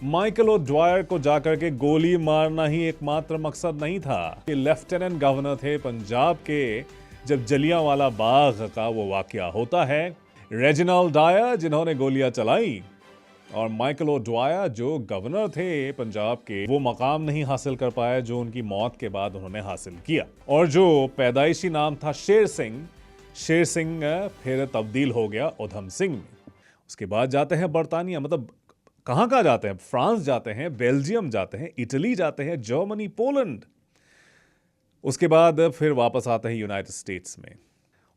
Michael ओड्वायर को जाकर के गोली मारना ही एकमात्र मकसद नहीं था कि लेफ्टिनेंट गवर्नर थे पंजाब के जब जलियांवाला बाग का वो वाकया होता है। रेजिनाल्ड डायर जिन्होंने गोलियां चलाई और माइकल ओड्वायर जो गवर्नर थे पंजाब के, वो मकाम नहीं हासिल कर पाए जो उनकी मौत के बाद उन्होंने हासिल किया। और जो पैदाइशी नाम था शेर सिंह फिर तब्दील हो गया उधम सिंह में। उसके बाद जाते हैं बरतानिया, मतलब कहाँ जाते हैं, फ्रांस जाते हैं, बेल्जियम जाते हैं, इटली जाते हैं, जर्मनी, पोलैंड। उसके बाद फिर वापस आते हैं यूनाइटेड स्टेट्स में।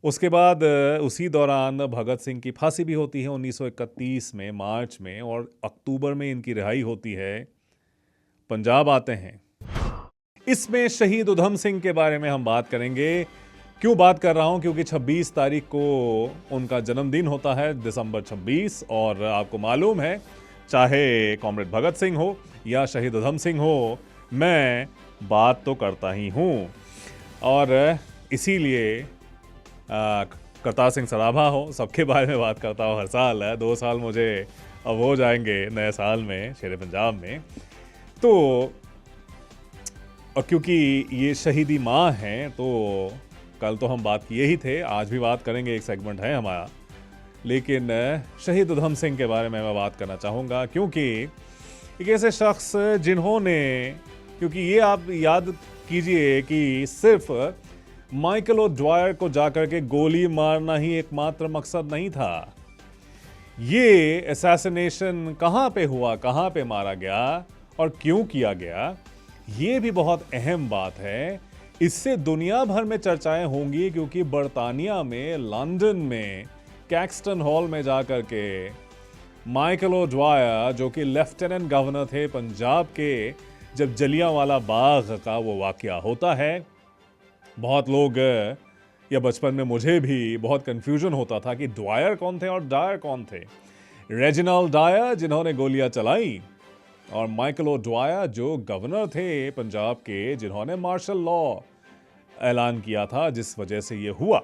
उसके बाद उसी दौरान भगत सिंह की फांसी भी होती है 1931 में मार्च में, और अक्टूबर में इनकी रिहाई होती है। पंजाब आते हैं। इसमें शहीद उधम सिंह के बारे में हम बात करेंगे। क्यों बात कर रहा हूं? क्योंकि 26 तारीख को उनका जन्मदिन होता है, दिसंबर 26। और आपको मालूम है, चाहे कॉमरेड भगत सिंह हो या शहीद उधम सिंह हो, मैं बात तो करता ही हूं। और इसीलिए करतार सिंह सराभा हो, सबके बारे में बात करता हूँ हर साल। 2 साल मुझे अब हो जाएंगे नए साल में, शेर पंजाब में। तो और क्योंकि ये शहीदी माह है, तो कल तो हम बात किए ही थे, आज भी बात करेंगे, एक सेगमेंट है हमारा। लेकिन शहीद उधम सिंह के बारे में मैं बात करना चाहूँगा, क्योंकि एक ऐसे शख्स जिन्होंने, क्योंकि ये आप याद कीजिए कि सिर्फ माइकल ओड्वायर को जाकर के गोली मारना ही एकमात्र मकसद नहीं था। ये असैसिनेशन कहाँ पे हुआ, कहाँ पे मारा गया और क्यों किया गया, ये भी बहुत अहम बात है। इससे दुनिया भर में चर्चाएं होंगी, क्योंकि बरतानिया में, लंदन में, कैक्सटन हॉल में जाकर के माइकल ओड्वायर जो कि लेफ्टिनेंट गवर्नर थे पंजाब के, जब जलियांवाला बाग का वो वाकया होता है, बहुत लोग, या बचपन में मुझे भी बहुत कंफ्यूजन होता था कि ड्वायर कौन थे और डायर कौन थे। रेजिनाल्ड डायर जिन्होंने गोलियां चलाई और माइकल ओड्वायर जो गवर्नर थे पंजाब के, जिन्होंने मार्शल लॉ ऐलान किया था, जिस वजह से ये हुआ।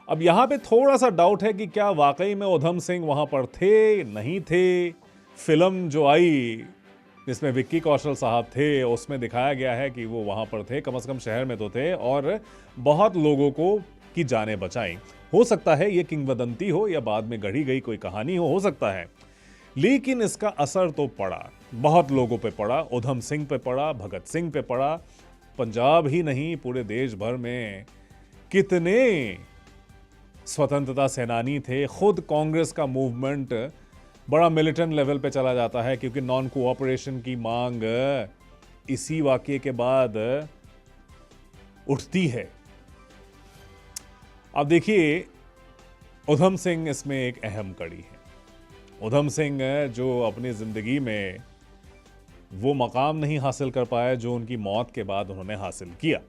अब यहां पे थोड़ा सा डाउट है कि क्या वाकई में उधम सिंह वहां पर थे, नहीं थे। फिल्म जो आई जिसमें विक्की कौशल साहब थे, उसमें दिखाया गया है कि वो वहां पर थे, कम से कम शहर में तो थे, और बहुत लोगों को की जानें बचाई। हो सकता है ये किंवदंती हो या बाद में गढ़ी गई कोई कहानी हो सकता है। लेकिन इसका असर तो पड़ा, बहुत लोगों पे पड़ा, उधम सिंह पे पड़ा, भगत सिंह पे पड़ा। पंजाब ही नहीं, पूरे देश भर में कितने स्वतंत्रता सेनानी थे। खुद कांग्रेस का मूवमेंट बड़ा मिलिटेंट लेवल पे चला जाता है, क्योंकि नॉन कोऑपरेशन की मांग इसी वाकये के बाद उठती है। अब देखिए, उधम सिंह इसमें एक अहम कड़ी है। उधम सिंह जो अपनी जिंदगी में वो मकाम नहीं हासिल कर पाए जो उनकी मौत के बाद उन्होंने हासिल किया।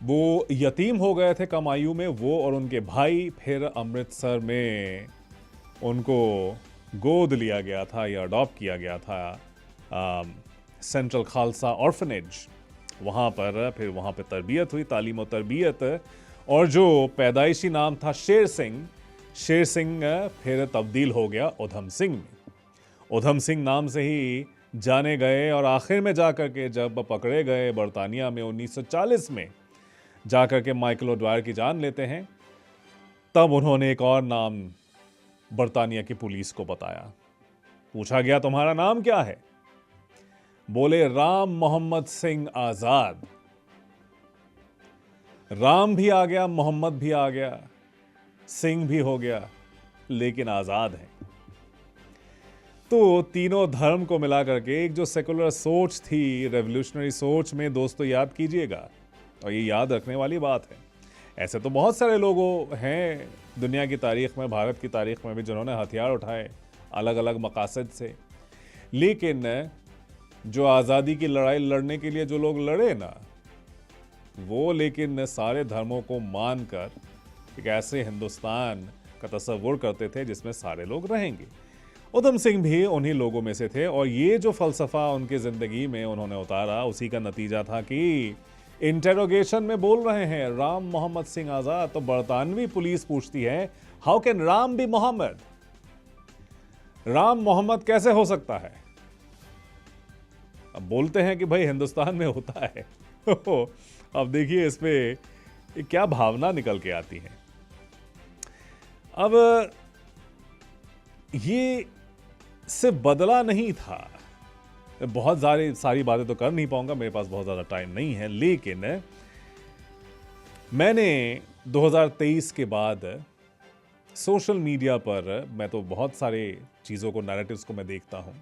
वो यतीम हो गए थे कम आयु में, वो और उनके भाई। फिर अमृतसर में उनको गोद लिया गया था या अडॉप्ट किया गया था सेंट्रल खालसा ऑर्फनेज, वहाँ पर। फिर वहाँ पे तरबियत हुई, तालीम और तरबियत। और जो पैदाइशी नाम था शेर सिंह फिर तब्दील हो गया उधम सिंह में। उधम सिंह नाम से ही जाने गए, और आखिर में जाकर के जब पकड़े गए बरतानिया में 1940 में, जाकर के माइकल ओड्वायर की जान लेते हैं, तब उन्होंने एक और नाम बरतानिया की पुलिस को बताया। पूछा गया, तुम्हारा नाम क्या है? बोले, राम मोहम्मद सिंह आजाद। राम भी आ गया, मोहम्मद भी आ गया, सिंह भी हो गया, लेकिन आजाद है। तो तीनों धर्म को मिला करके एक जो सेकुलर सोच थी, रेवोल्यूशनरी सोच में, दोस्तों याद कीजिएगा, और ये याद रखने वाली बात है। ऐसे तो बहुत सारे लोगों हैं दुनिया की तारीख में, भारत की तारीख में भी, जिन्होंने हथियार उठाए अलग अलग मकासद से। लेकिन जो आज़ादी की लड़ाई लड़ने के लिए जो लोग लड़े ना, वो लेकिन सारे धर्मों को मानकर एक ऐसे हिंदुस्तान का तस्वुर करते थे जिसमें सारे लोग रहेंगे। उधम सिंह भी उन्हीं लोगों में से थे, और ये जो फलसफा उनकी ज़िंदगी में उन्होंने उतारा, उसी का नतीजा था कि इंटेरोगेशन में बोल रहे हैं राम मोहम्मद सिंह आज़ाद, तो बरतानवी पुलिस पूछती है, how can Ram be Mohammad? Ram Mohammad कैसे हो सकता है? अब बोलते हैं कि भाई हिंदुस्तान में होता है। अब देखिए इस पे क्या भावना निकल के आती है। अब ये सिर्फ बदला नहीं था, बहुत सारी बातें तो कर नहीं पाऊंगा, मेरे पास बहुत ज़्यादा टाइम नहीं है, लेकिन मैंने 2023 के बाद सोशल मीडिया पर, मैं तो बहुत सारे चीज़ों को, नैरेटिव्स को मैं देखता हूं।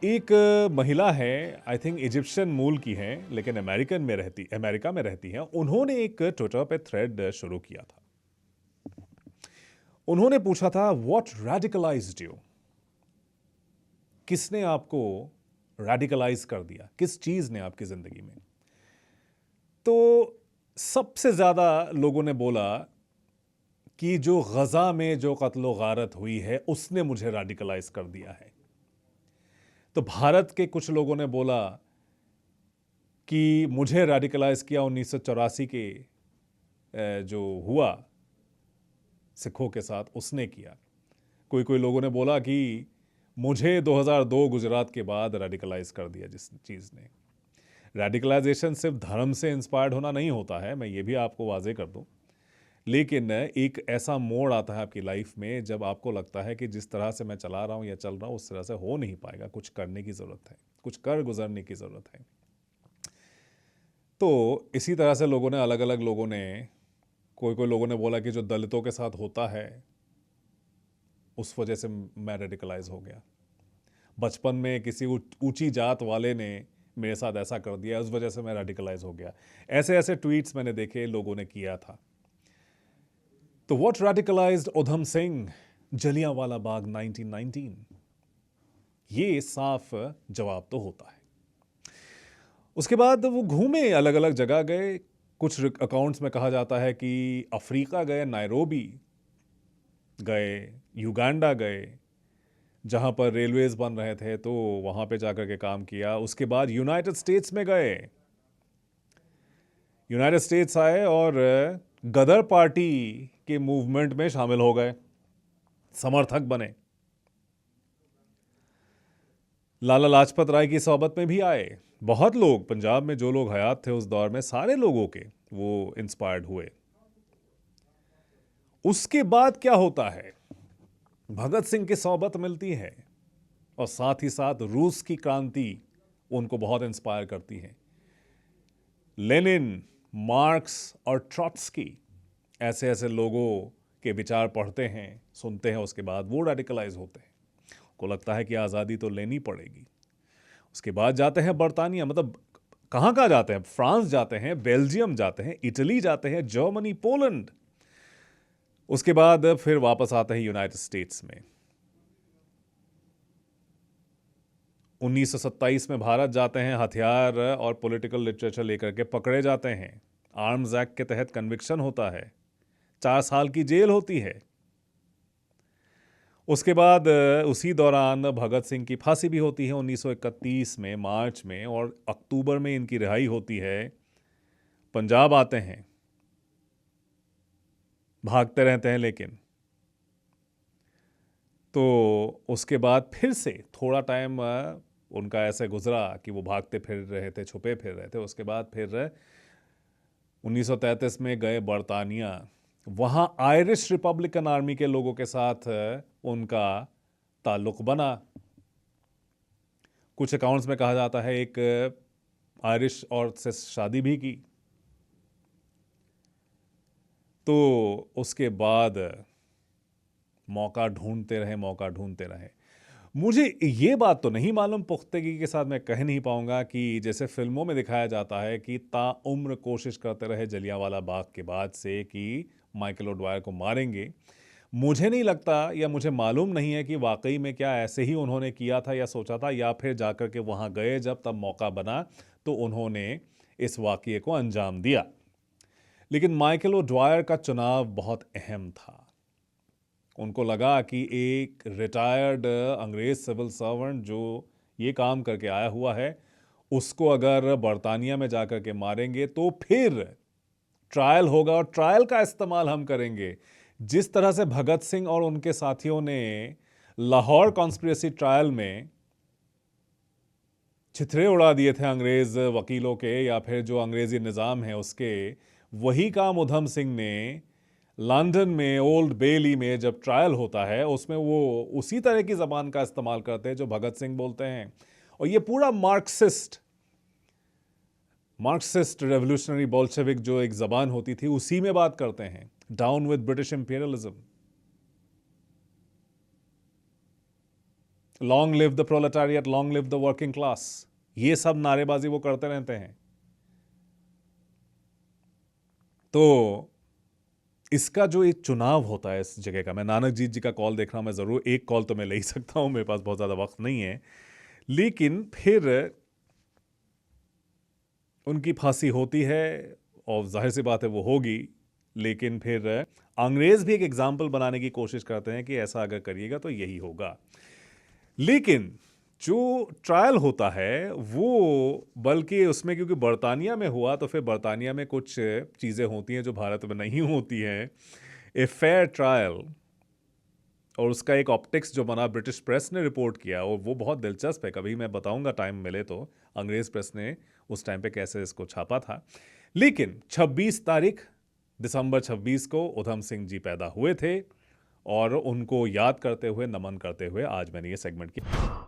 एक महिला है, आई थिंक इजिप्शियन मूल की हैं, लेकिन अमेरिका में रहती हैं। उन्होंने एक ट्विटर पे थ्रेड शुरू किया था। उन्होंने पूछा था, व्हाट रेडिकलाइज्ड यू? किसने आपको रेडिकलाइज कर दिया? किस चीज ने आपकी जिंदगी में? तो सबसे ज्यादा लोगों ने बोला कि जो गजा में जो कत्लो गारत हुई है उसने मुझे रेडिकलाइज कर दिया है। तो भारत के कुछ लोगों ने बोला कि मुझे रेडिकलाइज किया 1984 के जो हुआ सिखों के साथ, उसने किया। कोई लोगों ने बोला कि मुझे 2002 गुजरात के बाद रेडिकलाइज कर दिया जिस चीज़ ने। रेडिकलाइजेशन सिर्फ धर्म से इंस्पायर्ड होना नहीं होता है, मैं ये भी आपको वाजे कर दूं, लेकिन एक ऐसा मोड़ आता है आपकी लाइफ में जब आपको लगता है कि जिस तरह से मैं चला रहा हूं या चल रहा हूं उस तरह से हो नहीं पाएगा, कुछ करने की ज़रूरत है, कुछ कर गुजरने की ज़रूरत है। तो इसी तरह से लोगों ने, अलग अलग लोगों ने, कोई लोगों ने बोला कि जो दलितों के साथ होता है उस वजह से मैं रेडिकलाइज हो गया। बचपन में किसी ऊंची जात वाले ने मेरे साथ ऐसा कर दिया, उस वजह से मैं रेडिकलाइज हो गया। ऐसे ऐसे ट्वीट्स मैंने देखे, लोगों ने किया था। तो व्हाट रेडिकलाइज्ड उधम सिंह, जलियांवाला बाग 1919? ये साफ जवाब तो होता है। उसके बाद वो घूमे, अलग अलग जगह गए। कुछ अकाउंट्स में कहा जाता है कि अफ्रीका गए, नायरोबी गए, युगांडा गए, जहां पर रेलवेज बन रहे थे, तो वहां पे जाकर के काम किया। उसके बाद यूनाइटेड स्टेट्स में गए, यूनाइटेड स्टेट्स आए और गदर पार्टी के मूवमेंट में शामिल हो गए, समर्थक बने। लाला लाजपत राय की सोबत में भी आए। बहुत लोग, पंजाब में जो लोग हयात थे उस दौर में, सारे लोगों के वो इंस्पायर्ड हुए। उसके बाद क्या होता है? भगत सिंह की सोबत मिलती है और साथ ही साथ रूस की क्रांति उनको बहुत इंस्पायर करती है। लेनिन, मार्क्स और ट्रॉट्स्की, ऐसे ऐसे लोगों के विचार पढ़ते हैं, सुनते हैं, उसके बाद वो रेडिकलाइज होते हैं। को लगता है कि आज़ादी तो लेनी पड़ेगी। उसके बाद जाते हैं बरतानिया, मतलब कहाँ कहाँ जाते हैं? फ्रांस जाते हैं, बेल्जियम जाते हैं, इटली जाते हैं, जर्मनी, पोलैंड। उसके बाद फिर वापस आते हैं यूनाइटेड स्टेट्स में। 1927 में भारत जाते हैं, हथियार और पॉलिटिकल लिटरेचर लेकर के पकड़े जाते हैं। आर्म्स एक्ट के तहत कन्विक्शन होता है, 4 साल की जेल होती है। उसके बाद उसी दौरान भगत सिंह की फांसी भी होती है 1931 में मार्च में, और अक्टूबर में इनकी रिहाई होती है। पंजाब आते हैं, भागते रहते हैं, लेकिन तो उसके बाद फिर से थोड़ा टाइम उनका ऐसे गुजरा कि वो भागते फिर रहे थे, छुपे फिर रहे थे। उसके बाद फिर 1933 में गए बरतानिया, वहाँ आयरिश रिपब्लिकन आर्मी के लोगों के साथ उनका ताल्लुक बना। कुछ अकाउंट्स में कहा जाता है एक आयरिश औरत से शादी भी की। तो उसके बाद मौका ढूंढते रहे। मुझे ये बात तो नहीं मालूम, पुख्तगी के साथ मैं कह नहीं पाऊंगा कि जैसे फिल्मों में दिखाया जाता है कि ताउम्र कोशिश करते रहे जलियांवाला बाग के बाद से कि माइकल ओडवायर को मारेंगे। मुझे नहीं लगता, या मुझे मालूम नहीं है कि वाकई में क्या ऐसे ही उन्होंने किया था या सोचा था, या फिर जाकर के वहां गए जब तब मौका बना तो उन्होंने इस वाकये को अंजाम दिया। लेकिन माइकल ओडवायर का चुनाव बहुत अहम था। उनको लगा कि एक रिटायर्ड अंग्रेज सिविल सर्वेंट जो ये काम करके आया हुआ है, उसको अगर बरतानिया में जाकर के मारेंगे तो फिर ट्रायल होगा, और ट्रायल का इस्तेमाल हम करेंगे। जिस तरह से भगत सिंह और उनके साथियों ने लाहौर कॉन्स्पिरेसी ट्रायल में छितरे उड़ा दिए थे अंग्रेज वकीलों के या फिर जो अंग्रेजी निज़ाम है उसके, वही काम उधम सिंह ने लंदन में ओल्ड बेली में जब ट्रायल होता है उसमें वो उसी तरह की ज़बान का इस्तेमाल करते हैं जो भगत सिंह बोलते हैं। और ये पूरा मार्क्सिस्ट रेवोल्यूशनरी बोल्शेविक जो एक ज़बान होती थी उसी में बात करते हैं। Down with British imperialism, long live the proletariat, long live the working class, ये सब नारेबाजी वो करते रहते हैं। तो इसका जो एक चुनाव होता है इस जगह का, मैं नानक जी का कॉल देख रहा हूं, मैं जरूर एक कॉल तो मैं ले ही सकता हूं, मेरे पास बहुत ज्यादा वक्त नहीं है, लेकिन फिर उनकी फांसी होती है और जाहिर सी बात है वो होगी, लेकिन फिर अंग्रेज भी एक एग्जाम्पल बनाने की कोशिश करते हैं कि ऐसा अगर करिएगा तो यही होगा। लेकिन जो ट्रायल होता है वो, बल्कि उसमें क्योंकि बरतानिया में हुआ तो फिर बरतानिया में कुछ चीज़ें होती हैं जो भारत में नहीं होती हैं। ए फेयर ट्रायल, और उसका एक ऑप्टिक्स जो बना ब्रिटिश प्रेस ने रिपोर्ट किया और वो बहुत दिलचस्प है, कभी मैं बताऊंगा टाइम मिले तो अंग्रेज प्रेस ने उस टाइम पे कैसे इसको छापा था। लेकिन 26 तारीख दिसंबर 26 को उधम सिंह जी पैदा हुए थे और उनको याद करते हुए, नमन करते हुए आज मैंने ये सेगमेंट किया।